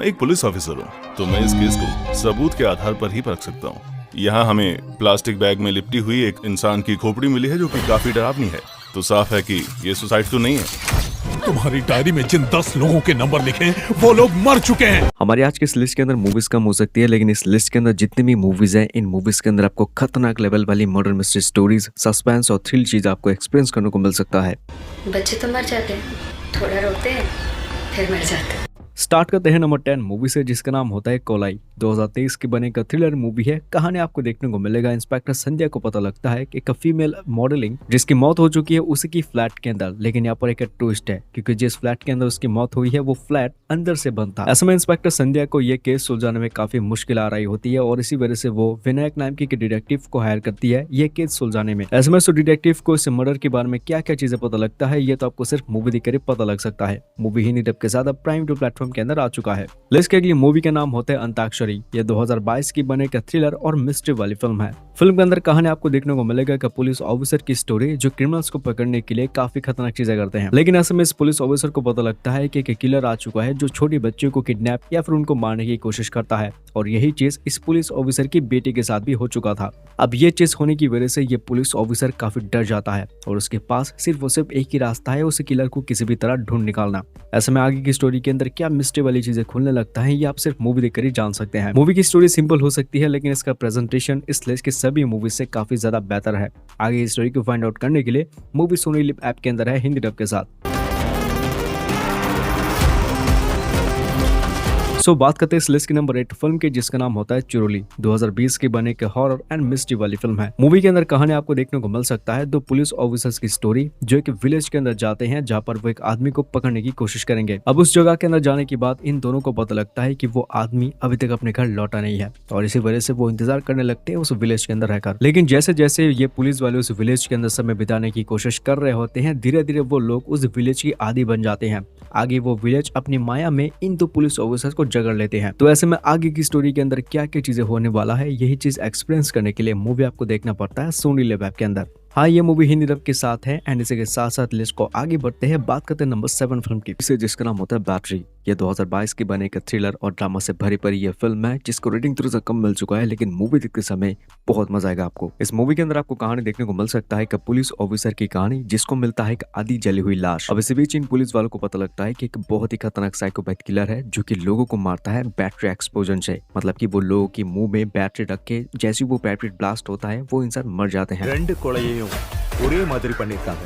मैं एक police officer हूँ, तो मैं इस केस को सबूत के आधार पर ही परख सकता हूँ। यहाँ हमें प्लास्टिक बैग में लिपटी हुई एक इंसान की खोपड़ी मिली है जो कि काफी डरावनी है। तो साफ है कि ये सुसाइड तो नहीं है। तुम्हारी डायरी में जिन 10 लोगों के नंबर लिखे हैं वो लोग मर चुके हैं। हमारी आज की इस लिस्ट के अंदर मूवीज कम हो सकती है, लेकिन इस लिस्ट के अंदर जितनी भी मूवीज हैं, इन मूवीज के अंदर आपको खतरनाक लेवल वाली मर्डर मिस्ट्री स्टोरीज, सस्पेंस और थ्रिल चीज आपको एक्सपीरियंस करने को मिल सकता है। बच्चे तो मर जाते हैं, थोड़ा रोते हैं, फिर मर जाते हैं। स्टार्ट करते हैं नंबर 10 मूवी से, जिसका नाम होता है कोलाई। 2023 की बने का थ्रिलर मूवी है। कहानी आपको देखने को मिलेगा इंस्पेक्टर संध्या को पता लगता है कि एक फीमेल मॉडलिंग जिसकी मौत हो चुकी है उसी की फ्लैट के अंदर, लेकिन यहाँ पर एक ट्विस्ट है क्योंकि जिस फ्लैट के अंदर उसकी मौत हुई है वो फ्लैट अंदर से बंद था। ऐसे में इंस्पेक्टर संध्या को ये केस सुलझाने में काफी मुश्किल आ रही होती है और इसी वजह से वो विनायक नाम की डिटेक्टिव को हायर करती है ये केस सुलझाने में। ऐसे में डिटेक्टिव को इस मर्डर के बारे में क्या क्या चीजें पता लगता है ये तो आपको सिर्फ मूवी देखकर पता लग सकता है। मूवी हिंदी डब के साथ अब प्राइम वीडियो प्लेटफॉर्म के अंदर आ चुका है। लिस्ट के अगली मूवी का नाम होता है अंताक्षरी। ये 2022 की बने का थ्रिलर और मिस्ट्री वाली फिल्म है। फिल्म के अंदर कहानी आपको देखने को मिलेगा कि पुलिस ऑफिसर की स्टोरी जो क्रिमिनल्स को पकड़ने के लिए काफी खतरनाक चीजें करते हैं, लेकिन ऐसे में इस पुलिस ऑफिसर को पता लगता है कि एक किलर आ चुका है जो छोटी बच्चियों को किडनैप या फिर उनको मारने की कोशिश करता है और यही चीज इस पुलिस ऑफिसर की बेटी के साथ भी हो चुका था। अब ये चीज होने की वजह से ये पुलिस ऑफिसर काफी डर जाता है और उसके पास सिर्फ और सिर्फ एक ही रास्ता है, उस किलर को किसी भी तरह ढूंढ निकालना। ऐसे में आगे की स्टोरी के अंदर क्या मिस्ट्री वाली चीजें खुलने लगता है ये आप सिर्फ मूवी देखकर ही जान सकते हैं। मूवी की स्टोरी सिंपल हो सकती है, लेकिन इसका प्रेजेंटेशन इस लिस्ट के सभी मूवी से काफी ज्यादा बेहतर है। आगे इस स्टोरी को फाइंड आउट करने के लिए मूवी सोनी लिव ऐप के अंदर है हिंदी डब के साथ। बात करते हैं इस लिस्ट की नंबर 8 फिल्म की, जिसका नाम होता है चुरोली। 2020 की बने के हॉरर एंड मिस्ट्री वाली फिल्म है। मूवी के अंदर कहानी आपको देखने को मिल सकता है दो पुलिस ऑफिसर्स की स्टोरी जो एक विलेज के अंदर जाते हैं जहां पर वो एक आदमी को पकड़ने की कोशिश करेंगे। अब उस जगह के अंदर जाने के बाद इन दोनों को पता लगता है कि वो आदमी अभी तक अपने घर लौटा नहीं है और इसी वजह से वो इंतजार करने लगते हैं उस विलेज के अंदर रहकर। लेकिन जैसे जैसे ये पुलिस वाले उस विलेज के अंदर समय बिताने की कोशिश कर रहे होते हैं, धीरे धीरे वो लोग उस विलेज की आदी बन जाते हैं। आगे वो विलेज अपनी माया में इन दो पुलिस ऑफिसर्स को जकड़ लेते हैं। तो ऐसे में आगे की स्टोरी के अंदर क्या क्या चीजें होने वाला है यही चीज एक्सपीरियंस करने के लिए मूवी आपको देखना पड़ता है सोनी लिव ऐप के अंदर। हाँ, ये मूवी हिंदी डब के साथ है एंड इसी के साथ साथ लिस्ट को आगे बढ़ते हैं। बात करते हैं नंबर 7 फिल्म की, जिसका नाम होता है बैटरी। ये 2022 की बने एक थ्रिलर और ड्रामा से भरी पड़ी ये फिल्म है जिसको रेटिंग थोड़ा सा कम मिल चुका है, लेकिन मूवी देखते समय बहुत मजा आएगा आपको। इस मूवी के अंदर आपको कहानी देखने को मिल सकता है कि पुलिस ऑफिसर की कहानी जिसको मिलता है एक आधी जली हुई लाश। अब इसी बीच इन पुलिस वालों को पता लगता है कि एक बहुत ही खतरनाक साइकोपैथ किलर है जो कि लोगों को मारता है बैटरी एक्सप्लोजन से। मतलब कि वो लोगों के मुंह में बैटरी रख के जैसे वो बैटरी ब्लास्ट होता है वो इंसान मर जाते हैं। ஒரே மாதிரி பண்ணிருக்காங்க।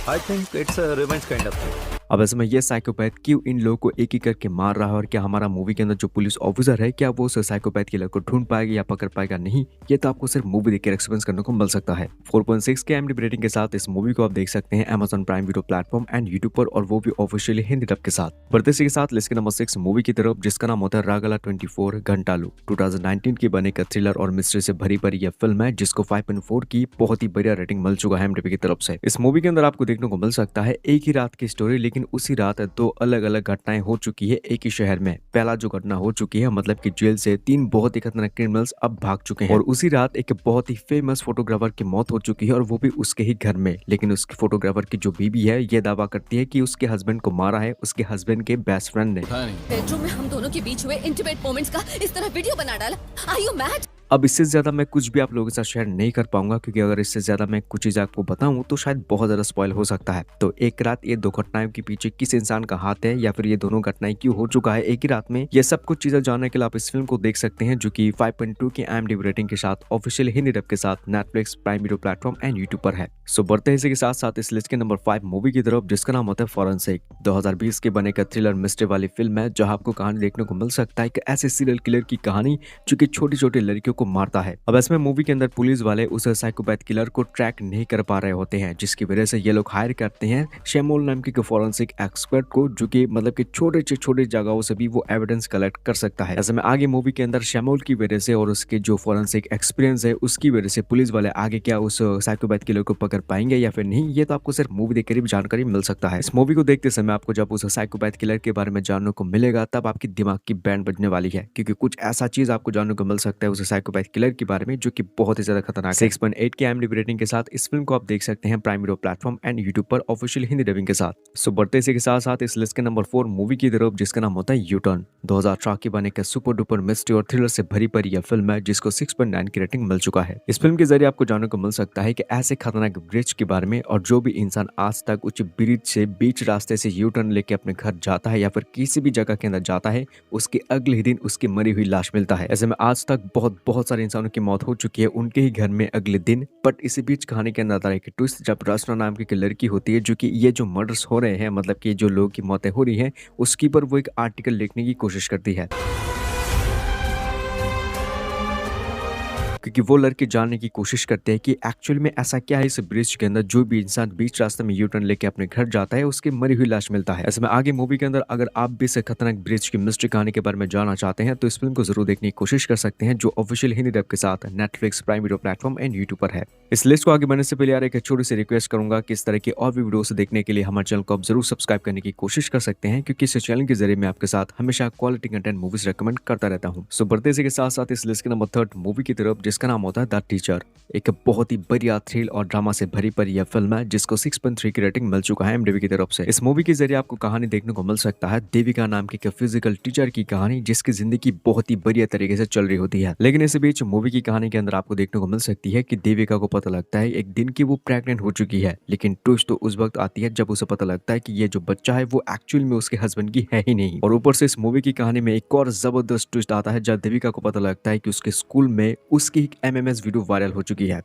I think it's a revenge kind of thing. अब ऐसे में ये साइकोपैथ क्यों इन लोगों को एक ही करके मार रहा है और क्या हमारा मूवी के अंदर जो पुलिस ऑफिसर है क्या वो उस साइकोपैथ किलर को ढूंढ पाएगा या पकड़ पाएगा नहीं, ये तो आपको सिर्फ मूवी देखकर एक्सपीरियंस करने को मिल सकता है। 4.6 के IMDb रेटिंग के साथ इस मूवी को आप देख सकते हैं Amazon prime video platform and YouTube पर, और वो भी ऑफिशियली हिंदी डब के साथ। बढ़ते के साथ लिस्ट के नंबर 6 मूवी की तरफ, जिसका नाम होता है रागला 24 घंटालू। 2019 की बने का थ्रिलर और मिस्ट्री से भरी पड़ी यह फिल्म है जिसको 5.4 की बहुत ही बढ़िया रेटिंग मिल चुका है IMDb की तरफ से। इस मूवी के अंदर आपको देखने को मिल सकता है एक ही रात की स्टोरी, लेकिन उसी रात दो अलग अलग घटनाएं हो चुकी है एक ही शहर में। पहला जो घटना हो चुकी है मतलब कि जेल से 3 बहुत ही खतरनाक क्रिमिनल्स अब भाग चुके हैं और उसी रात एक बहुत ही फेमस फोटोग्राफर की मौत हो चुकी है और वो भी उसके ही घर में। लेकिन उसके फोटोग्राफर की जो बीबी है ये दावा करती है कि उसके हस्बैंड को मारा है उसके हस्बैंड के बेस्ट फ्रेंड ने। बेडरूम में हम दोनों के बीच हुए इंटीमेट मोमेंट्स का इस तरह वीडियो बना डाला। Are you mad? अब इससे ज्यादा मैं कुछ भी आप लोगों के साथ शेयर नहीं कर पाऊंगा क्योंकि अगर इससे ज्यादा मैं कुछ चीज आपको बताऊं तो शायद बहुत ज्यादा स्पॉइल हो सकता है। तो एक रात ये दो घटनाओं के पीछे किस इंसान का हाथ है या फिर ये दोनों घटनाएं क्यों हो चुका है एक ही रात में, ये सब कुछ चीजें जानने के लिए आप इस फिल्म को देख सकते हैं जो कि 5.2 की IMDb रेटिंग के साथ ऑफिशियल हिंदी डब के साथ Netflix prime video platform and YouTube पर है। सो बढ़ते हैं इसी के साथ साथ इस लिस्ट के नंबर 5 मूवी की तरफ, जिसका नाम होता है फॉरेंसिक। 2020 के बने का थ्रिलर मिस्ट्री वाली फिल्म है जहां आपको कहानी देखने को मिल सकता है कि ऐसे सीरियल किलर की कहानी जो कि छोटी छोटी लड़कियों को मारता है। अब इसमें मूवी के अंदर पुलिस वाले उस साइकोपैथ किलर को ट्रैक नहीं कर पा रहे होते हैं, जिसकी वजह से ये लोग हायर करते हैं शेमोल नाम के फॉरेंसिक एक्सपर्ट को जो कि मतलब कि छोटे से छोटे जगहों से भी वो एविडेंस कलेक्ट कर सकता है। ऐसे में आगे मूवी के अंदर शेमोल की वजह से और उसके जो फॉरेंसिक एक्सपीरियंस है उसकी वजह से पुलिस वाले आगे क्या उस साइकोपैथ किलर को पकड़ पाएंगे या फिर नहीं, ये तो आपको सिर्फ मूवी देखकर ही जानकारी मिल सकता है। इस मूवी को देखते समय आपको जब उस साइकोपैथ किलर के बारे में जानने को मिलेगा तब आपकी दिमाग की बैंड बजने वाली है, क्योंकि कुछ ऐसा चीज आपको जानने को मिल सकता है उस साइकोपैथ साइकोपैथ किलर के बारे में, जो कि बहुत ही ज्यादा खतरनाक है। 6.8 की IMDb रेटिंग के साथ इस फिल्म को आप देख सकते हैं prime video platform and YouTube पर ऑफिशियल हिंदी डबिंग के साथ। सो बढ़ते इसी के साथ साथ इस लिस्ट के नंबर 4 मूवी की तरफ, जिसका नाम होता है यू टर्न। 2018 की बने का सुपर डुपर मिस्ट्री और थ्रिलर से भरी पड़ी यह फिल्म है जिसको 6.9 की रेटिंग मिल चुका है। इस फिल्म के जरिए आपको जानने को मिल सकता है कि ऐसे खतरनाक ब्रिज के बारे में, और जो भी इंसान आज तक उस ब्रिज से बीच रास्ते से यू टर्न लेके अपने घर जाता है या फिर किसी भी जगह के अंदर जाता है, उसके अगले ही दिन उसकी मरी हुई लाश मिलता है। ऐसे में आज तक बहुत सारे इंसानों की मौत हो चुकी है उनके ही घर में अगले दिन। बट इसी बीच कहानी के अंदर आता है कि ट्विस्ट, जब रचना नाम की एक लड़की होती है जो कि ये जो मर्डर्स हो रहे हैं, मतलब कि जो लोगों की मौतें हो रही हैं, उसकी पर वो एक आर्टिकल लिखने की कोशिश करती है, क्योंकि वो लड़के जानने की कोशिश करते हैं कि एक्चुअल में ऐसा क्या है इस ब्रिज के अंदर, जो भी इंसान बीच रास्ते में यू टर्न लेके अपने घर जाता है उसकी मरी हुई लाश मिलता है। ऐसे में आगे मूवी के अंदर अगर आप भी इस खतरनाक ब्रिज की मिस्ट्री कहानी के बारे में जानना चाहते हैं तो इस फिल्म को जरूर देखने की कोशिश कर सकते हैं, जो ऑफिशियल हिंदी डब के साथ Netflix, prime video platform and YouTube पर है। इस लिस्ट को आगे बढ़ने से पहले यार एक छोटी सी रिक्वेस्ट करूंगा कि इस तरह की और भी वीडियो देखने के लिए हमारे चैनल को आप जरूर सब्सक्राइब करने की कोशिश कर सकते हैं, क्योंकि इस चैनल के जरिए मैं आपके साथ हमेशा क्वालिटी कंटेंट मूवीज रेकमेंड करता रहता हूँ। सो बढ़ते इसी के साथ साथ इस लिस्ट के नंबर 3 मूवी की तरफ, जिसका नाम होता है द टीचर। एक बहुत ही बढ़िया थ्रिल और ड्रामा से भरी पड़ी यह फिल्म है जिसको 6.3 की रेटिंग मिल चुका है IMDb की तरफ से। इस मूवी के जरिए आपको कहानी देखने को मिल सकता है देविका नाम की फिजिकल टीचर की कहानी, जिसकी जिंदगी बहुत ही बढ़िया तरीके से चल रही होती है। लेकिन इस बीच मूवी की कहानी के अंदर आपको देखने को मिल सकती है कि देविका को पता लगता है एक दिन की वो प्रेग्नेंट हो चुकी है। लेकिन ट्विस्ट तो उस वक्त आती है जब उसे पता लगता है कि ये जो बच्चा है वो एक्चुअल में उसके हस्बैंड की है ही नहीं। और ऊपर से इस मूवी की कहानी में एक और जबरदस्त ट्विस्ट आता है जब देविका को पता लगता है कि उसके स्कूल में उसकी एक MMS वीडियो वायरल हो चुकी है।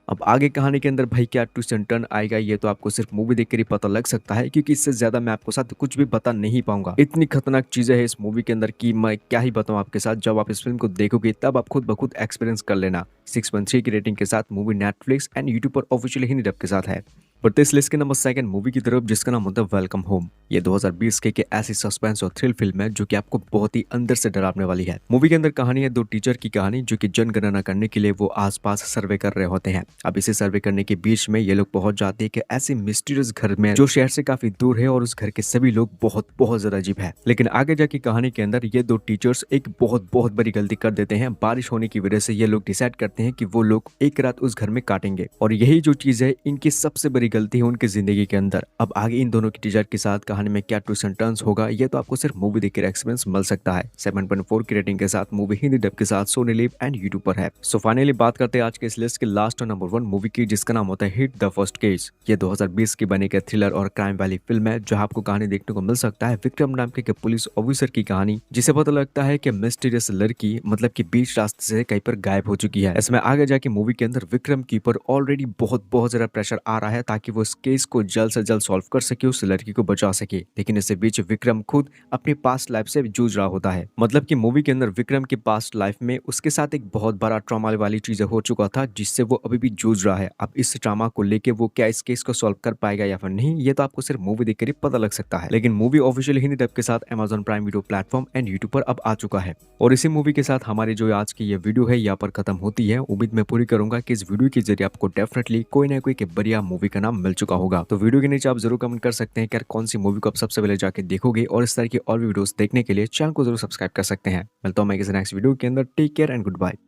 अब आगे कहानी के अंदर भाई क्या ट्विस्ट एंड टर्न आएगा, ये तो आपको सिर्फ मूवी देखकर ही पता लग सकता है, क्योंकि इससे ज्यादा मैं आपको साथ कुछ भी बता नहीं पाऊंगा। इतनी खतरनाक चीजें हैं इस मूवी के अंदर कि मैं क्या ही बताऊं आपके साथ। जब आप इस फिल्म को देखोगे तब आप खुद ब खुद एक्सपीरियंस कर लेना। 6.3 की रेटिंग के साथ मूवी नेटफ्लिक्स एंड यूट्यूब पर ऑफिशियल हिंदी डब के साथ है। बढ़ते इस लिस्ट के नंबर 2 मूवी की तरफ, जिसका नाम होता है वेलकम होम। ये 2020 के ऐसी सस्पेंस और थ्रिल फिल्म है जो कि आपको बहुत ही अंदर से डरावने वाली है। मूवी के अंदर कहानी है 2 टीचर की कहानी, जो कि जनगणना करने के लिए वो आसपास सर्वे कर रहे होते हैं। अब इसे सर्वे करने के बीच में ये लोग पहुंच जाते हैं कि ऐसे मिस्टीरियस घर में जो शहर से काफी दूर है, और उस घर के सभी लोग बहुत ज्यादा अजीब है। लेकिन आगे जाके कहानी के अंदर ये 2 टीचर्स एक बहुत बड़ी गलती कर देते हैं। बारिश होने की वजह से ये लोग डिसाइड करते हैं कि वो लोग एक रात उस घर में काटेंगे, और यही जो चीज है इनकी सबसे बड़ी गलती है उनकी जिंदगी के अंदर। अब आगे इन दोनों की टीचर के साथ कहानी में क्या ट्विस्ट एंड टर्न्स होगा, ये तो आपको सिर्फ मूवी देखकर एक्सपीरियंस मिल सकता है। 7.4 की रेटिंग के साथ मूवी हिंदी डब के साथ सोनी लिव एंड यूट्यूब पर है। सो फाइनली बात करते हैं आज के इस लिस्ट के लास्ट और नंबर 1 मूवी की, जिसका नाम होता है हिट द फर्स्ट केस। ये 2020 की बनी एक थ्रिलर और क्राइम वाली फिल्म है, जहां आपको कहानी देखने को मिल सकता है विक्रम नाम के पुलिस ऑफिसर की कहानी, जिसे पता लगता है कि मिस्टीरियस लड़की मतलब कि बीच रास्ते से कहीं पर गायब हो चुकी है। इसमें आगे जाके मूवी के अंदर विक्रम की ऊपर ऑलरेडी बहुत ज्यादा प्रेशर आ रहा है ताकि वो इस केस को जल्द से जल्द सॉल्व कर सके, उस लड़की को बचा सके। लेकिन इससे बीच विक्रम खुद अपनी पास्ट लाइफ से जूझ रहा होता है। मतलब कि मूवी के अंदर विक्रम की पास्ट लाइफ में उसके साथ एक बहुत बड़ा ट्रॉमा वाली चीज हो चुका था, जिससे वो अभी भी जूझ रहा है। अब इस ट्रॉमा को लेके वो क्या इस केस को सॉल्व कर पाएगा या फिर नहीं, ये तो आपको सिर्फ मूवी देखकर ही पता लग सकता है। लेकिन मूवी ऑफिशियल हिंदी डब के साथ Amazon prime video platform and YouTube पर अब आ चुका है। और इसी मूवी के साथ हमारी जो आज की ये वीडियो है यहाँ पर खत्म होती है। उम्मीद मैं पूरी करूंगा कि इस वीडियो के जरिए आपको डेफिनेटली कोई ना कोई बढ़िया मूवी का नाम मिल चुका होगा। तो वीडियो के नीचे आप जरूर कमेंट कर सकते हैं कि कौन सी मूवी को आप सबसे पहले जाके देखोगे, और इस तरह की और भी वीडियोस देखने के लिए चैनल को जरूर सब्सक्राइब कर सकते हैं। मिलता हूं मैं किसी नेक्स्ट वीडियो के अंदर। Take care and good bye.